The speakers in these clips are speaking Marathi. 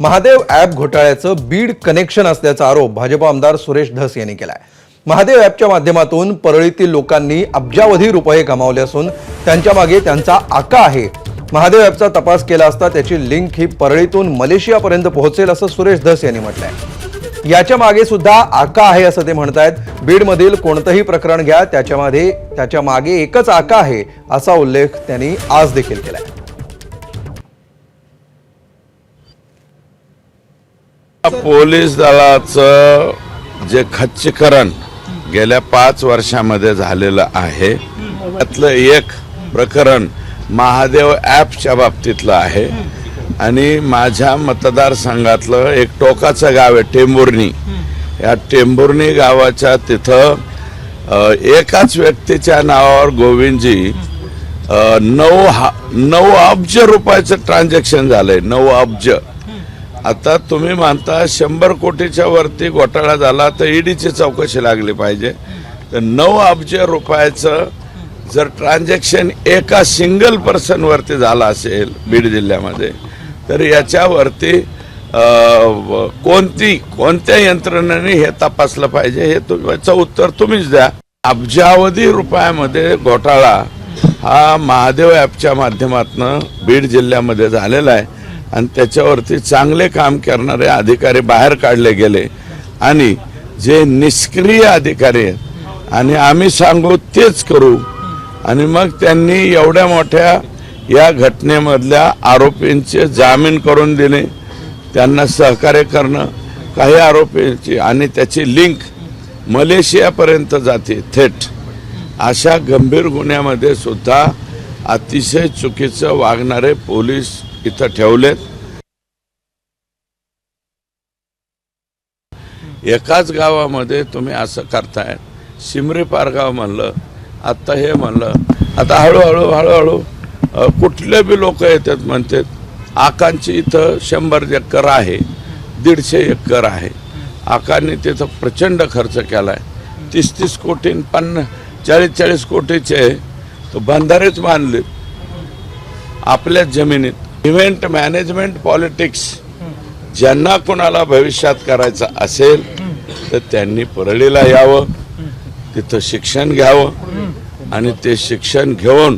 महादेव ॲप घोटाळ्याचं बीड कनेक्शन असल्याचा आरोप भाजप आमदार सुरेश धस यांनी केलाय। महादेव ॲपच्या माध्यमातून परळीतील लोकांनी अब्जावधी रुपये कमावले असून त्यांच्या मागे त्यांचा आका आहे। महादेव ॲपचा तपास केला असता त्याची लिंक ही परळीतून मलेशियापर्यंत पोहोचेल असं सुरेश धस यांनी म्हटलंय। याच्या मागे सुद्धा आका आहे असं ते म्हणतायत। बीडमधील कोणतंही प्रकरण घ्या, त्याच्या मागे एकच आका आहे असा उल्लेख त्यांनी आज देखील केलाय। पोलीस दलाचं जे खच्चीकरण गेल्या 5 वर्षांमध्ये झालेलं आहे त्यातलं एक प्रकरण महादेव ॲपच्या बाबतीतलं आहे आणि माझ्या मतदारसंघातलं एक टोकाचं गाव आहे टेंभुर्णी। या टेंभुर्णी गावाच्या तिथं एकाच व्यक्तीच्या नावावर गोविंदजी 9 अब्ज रुपयाचं ट्रान्झॅक्शन झालंय। 9 अब्ज। आता तुम्ही म्हणता 100 कोटीच्या वरती घोटाळा झाला तर ईडीची चौकशी लागली पाहिजे। तर 9 अब्ज रुपयाचं जर ट्रान्झॅक्शन एका सिंगल पर्सन वरती झाला असेल बीड जिल्ह्यामध्ये तर याच्यावरती कोणत्या यंत्रणेने हे तपासलं पाहिजे हे याचं उत्तर तुम्हीच द्या। अब्जावधी रुपयामध्ये घोटाळा हा महादेव ॲपच्या माध्यमातून बीड जिल्ह्यामध्ये झालेला आहे आणि त्याच्यावरती चांगले काम करणारे अधिकारी बाहेर काढले गेले आणि जे निष्क्रिय अधिकारी आहेत आणि आम्ही सांगू तेच करू आणि मग त्यांनी एवढ्या मोठ्या या घटनेमधल्या आरोपींचे जामीन करून दिले, त्यांना सहकार्य करणं, काही आरोपींची आणि त्याची लिंक मलेशियापर्यंत जाते थेट। अशा गंभीर गुन्ह्यामध्ये सुद्धा अतिशय चुकीचं वागणारे पोलीस इथं ठेवलेत। एकाच गावामध्ये तुम्ही असं करताय। शिमरी पारगाव म्हणलं, आता हे म्हणलं, आता हळूहळू कुठले बी लोक येतात म्हणतात आकांची इथं 100 एकर आहे, 150 एकर आहे। आकांनी तिथं प्रचंड खर्च केलाय। 30 कोटी 40 कोटीचे तो बंधारेच बांधले आपल्याच जमिनीत। इव्हेंट मॅनेजमेंट पॉलिटिक्स ज्यांना कोणाला भविष्यात करायचं असेल तर त्यांनी परळीला यावं, तिथं शिक्षण घ्यावं आणि ते शिक्षण घेऊन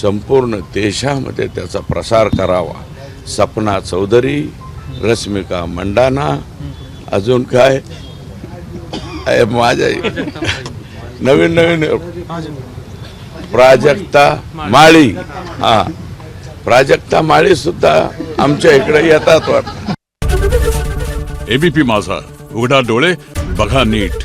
संपूर्ण देशामध्ये त्याचा प्रसार करावा। सपना चौधरी, रश्मिका मंडाना, अजून काय माझ्या नवीन प्राजक्ता माळी, प्राजक्ता माळी सुद्धा आमच्या इकडे येतात वाटतं। एबीपी माझा, उघडा डोळे बघा नीट।